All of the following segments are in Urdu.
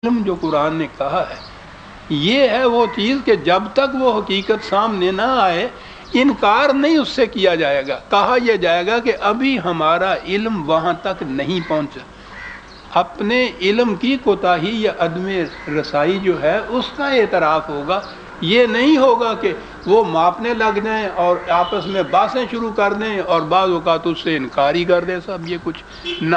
علم جو قرآن نے کہا ہے یہ ہے وہ چیز کہ جب تک وہ حقیقت سامنے نہ آئے انکار نہیں اس سے کیا جائے گا. کہا یہ جائے گا کہ ابھی ہمارا علم وہاں تک نہیں پہنچا. اپنے علم کی کوتاہی یا عدم رسائی جو ہے اس کا اعتراف ہوگا. یہ نہیں ہوگا کہ وہ ماپنے لگ جائیں اور آپس میں باتیں شروع کر دیں اور بعض اوقات اس سے انکار ہی کر دیں. سب یہ کچھ نہ.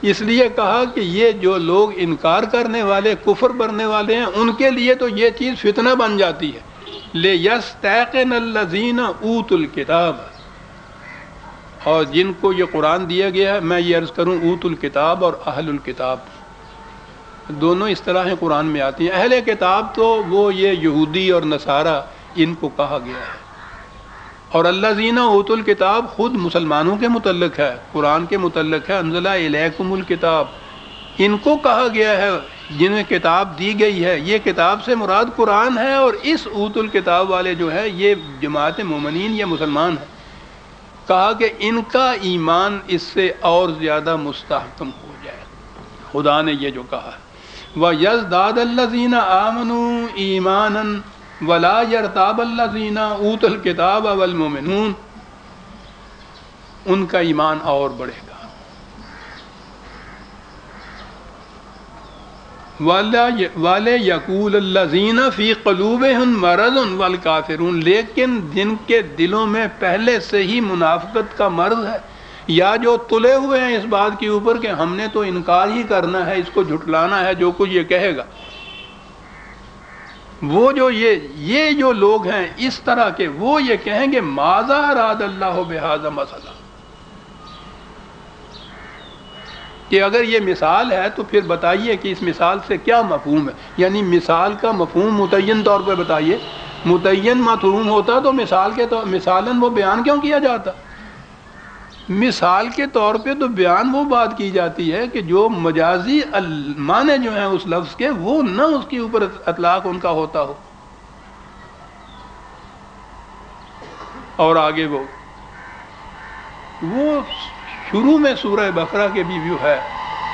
اس لیے کہا کہ یہ جو لوگ انکار کرنے والے کفر کرنے والے ہیں ان کے لیے تو یہ چیز فتنہ بن جاتی ہے. لِيَسْتَيْقِنَ الَّذِينَ أُوتُوا الْكِتَابَ، اور جن کو یہ قرآن دیا گیا ہے، میں یہ عرض کروں اوتوا الکتاب اور اہل الکتاب دونوں اصطلاحیں قرآن میں آتی ہیں. اہل کتاب تو وہ یہ یہودی اور نصارہ ان کو کہا گیا ہے، اور الذین اوتوا الکتاب خود مسلمانوں کے متعلق ہے، قرآن کے متعلق ہے. انزل الیکم الکتاب ان کو کہا گیا ہے جنہیں کتاب دی گئی ہے. یہ کتاب سے مراد قرآن ہے، اور اس اوتوا الکتاب والے جو ہے یہ جماعت مومنین یا مسلمان ہیں. کہا کہ ان کا ایمان اس سے اور زیادہ مستحکم ہو جائے. خدا نے یہ جو کہا ہے وَيَزْدَادَ الَّذِينَ آمَنُوا إِيمَانًا وَلَا يَرْتَابَ الَّذِينَ أُوتُوا الْكِتَابَ وَالْمُؤْمِنُونَ، ان کا ایمان اور بڑھے گا. وَلَيَقُولَ الَّذِينَ فِي قُلُوبِهِم مَّرَضٌ وَالْكَافِرُونَ، لیکن جن کے دلوں میں پہلے سے ہی منافقت کا مرض ہے یا جو تلے ہوئے ہیں اس بات کے اوپر کہ ہم نے تو انکار ہی کرنا ہے، اس کو جھٹلانا ہے جو کچھ یہ کہے گا، وہ جو یہ جو لوگ ہیں اس طرح کے وہ یہ کہیں گے ماذا اراد اللہ بہذا مثلا، کہ اگر یہ مثال ہے تو پھر بتائیے کہ اس مثال سے کیا مفہوم ہے. یعنی مثال کا مفہوم متعین طور پہ بتائیے. متعین مفہوم ہوتا تو مثال کے طور مثالاً وہ بیان کیوں کیا جاتا؟ مثال کے طور پہ تو بیان وہ بات کی جاتی ہے کہ جو مجازی معنی جو ہیں اس لفظ کے وہ نہ اس کے اوپر اطلاق ان کا ہوتا ہو. اور آگے وہ شروع میں سورہ بقرہ کے بھی ہے،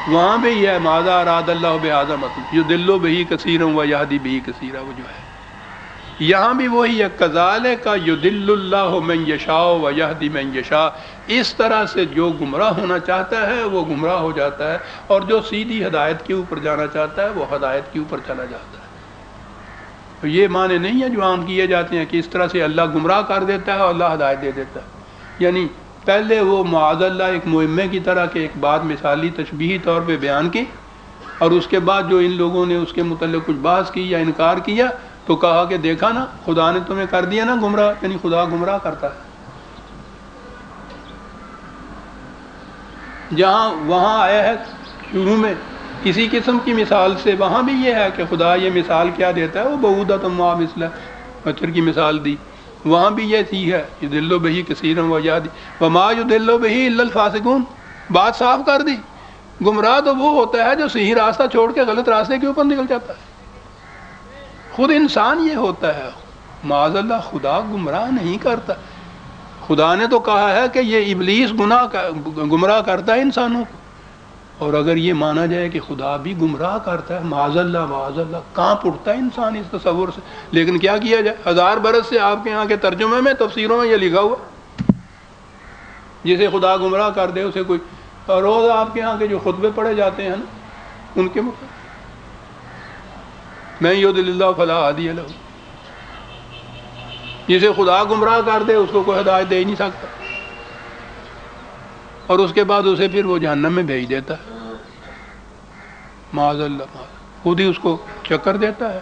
وہاں بھی یہ ہے ماذا اراد اللہ بہذا مثلا یضل بہ کثیرا ویہدی بہ کثیرا، وہ جو ہے یہاں بھی وہی ہے کذالک یضل اللہ من یشاء ویہدی من یشاء. اس طرح سے جو گمراہ ہونا چاہتا ہے وہ گمراہ ہو جاتا ہے، اور جو سیدھی ہدایت کے اوپر جانا چاہتا ہے وہ ہدایت کے اوپر چلا جاتا ہے. تو یہ معنی نہیں ہے جو عام کیے جاتے ہیں کہ اس طرح سے اللہ گمراہ کر دیتا ہے اور اللہ ہدایت دے دیتا ہے. یعنی پہلے وہ معاذ اللہ ایک مہمے کی طرح کہ ایک بات مثالی تشبیہی طور پہ بیان کی، اور اس کے بعد جو ان لوگوں نے اس کے متعلق کچھ بحث کی یا انکار کیا تو کہا کہ دیکھا نا خدا نے تمہیں کر دیا نا گمراہ. یعنی خدا گمراہ کرتا ہے. جہاں وہاں آیا ہے شروع میں کسی قسم کی مثال سے، وہاں بھی یہ ہے کہ خدا یہ مثال کیا دیتا ہے، وہ بعودۃ ما مثل مچھر کی مثال دی. وہاں بھی یہ چیز ہے یضل بہ کثیرا ویہدی وما یضل بہ الا الفاسقون. بات صاف کر دی. گمراہ تو وہ ہوتا ہے جو صحیح راستہ چھوڑ کے غلط راستے کے اوپر نکل جاتا ہے. خود انسان یہ ہوتا ہے. معاذ اللہ خدا گمراہ نہیں کرتا. خدا نے تو کہا ہے کہ یہ ابلیس گمراہ کرتا ہے انسانوں کو، اور اگر یہ مانا جائے کہ خدا بھی گمراہ کرتا ہے معاذ اللہ کہاں اٹھتا ہے انسان اس تصور سے. لیکن کیا کیا جائے، 1000 برس سے آپ کے یہاں کے ترجمے میں تفسیروں میں یہ لکھا ہوا جسے خدا گمراہ کر دے اسے کوئی روز آپ کے یہاں کے جو خطبے پڑھے جاتے ہیں نا ان کے مطابق میں یضلل اللہ فلا ہادی لہ، جسے خدا گمراہ کر دے اس کو کوئی ہدایت دے ہی نہیں سکتا، اور اس کے بعد اسے پھر وہ جہنم میں بھیج دیتا ہے. معاذ اللہ خود ہی اس کو چکر دیتا ہے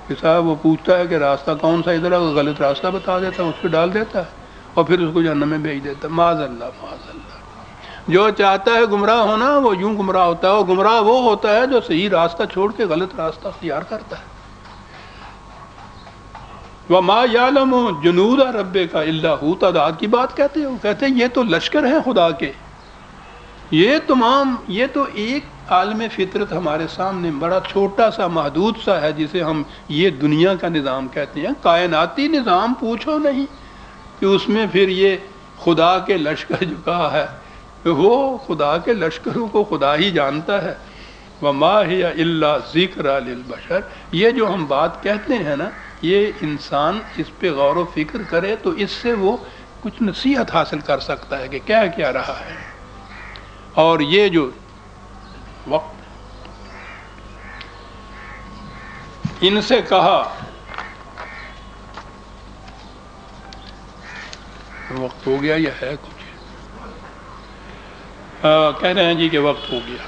کہ صاحب وہ پوچھتا ہے کہ راستہ کون سا ادھر ہے، وہ غلط راستہ بتا دیتا ہے، اس پہ ڈال دیتا ہے اور پھر اس کو جہنم میں بھیج دیتا ہے. معاذ اللہ معاذ اللہ. جو چاہتا ہے گمراہ ہونا وہ یوں گمراہ ہوتا ہے، اور گمراہ وہ ہوتا ہے جو صحیح راستہ چھوڑ کے غلط راستہ اختیار کرتا ہے. وَمَا يَعْلَمُ جُنُودَ رَبِّكَ إِلَّا هُوَ. تعداد کی بات کہتے ہیں، وہ کہتے ہیں یہ تو لشکر ہیں خدا کے، یہ تو ایک عالم فطرت ہمارے سامنے بڑا چھوٹا سا محدود سا ہے جسے ہم یہ دنیا کا نظام کہتے ہیں. کائناتی نظام پوچھو نہیں کہ اس میں پھر یہ خدا کے لشکر جو کہا ہے وہ خدا کے لشکروں کو خدا ہی جانتا ہے. وما ہی الا ذکر للبشر. یہ جو ہم بات کہتے ہیں نا، یہ انسان اس پہ غور و فکر کرے تو اس سے وہ کچھ نصیحت حاصل کر سکتا ہے کہ کیا رہا ہے. اور یہ جو وقت ان سے کہا، وقت ہو گیا یا ہے کچھ؟ کہہ رہے ہیں جی کہ وقت ہو گیا.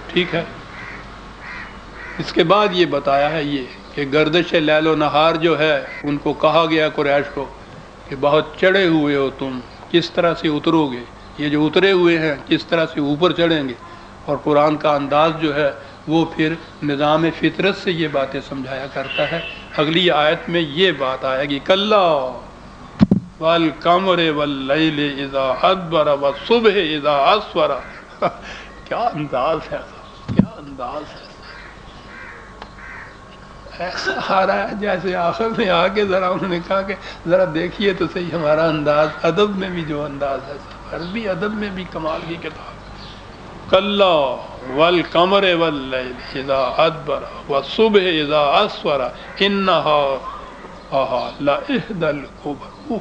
ٹھیک ہے. اس کے بعد یہ بتایا ہے یہ کہ گردش لیل و نہار جو ہے ان کو کہا گیا قریش کو کہ بہت چڑھے ہوئے ہو تم، کس طرح سے اترو گے؟ یہ جو اترے ہوئے ہیں کس طرح سے اوپر چڑھیں گے؟ اور قرآن کا انداز جو ہے وہ پھر نظام فطرت سے یہ باتیں سمجھایا کرتا ہے. اگلی آیت میں یہ بات آئے گی، کلا والقمر واللیل اذا ادبر والصبح اذا اسفر. کیا انداز ہے، کیا انداز ہے. ایسا آ رہا ہے جیسے آخر میں آ کے ذرا انہوں نے کہا کہ ذرا دیکھیے تو صحیح ہمارا انداز. ادب میں بھی جو انداز ہے، عربی ادب میں بھی کمال کی کتاب. کلا والقمر واللیل اذا ادبر والصبح اذا اسفر انہا لإحدى الکبر.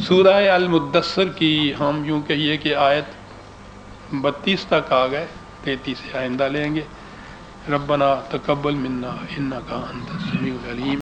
سورہ المدثر کی ہم یوں کہیے کہ آیت 32 تک آ گئے، 33 سے آئندہ لیں گے. ربنا تقبل منا انک انت السمیع العلیم.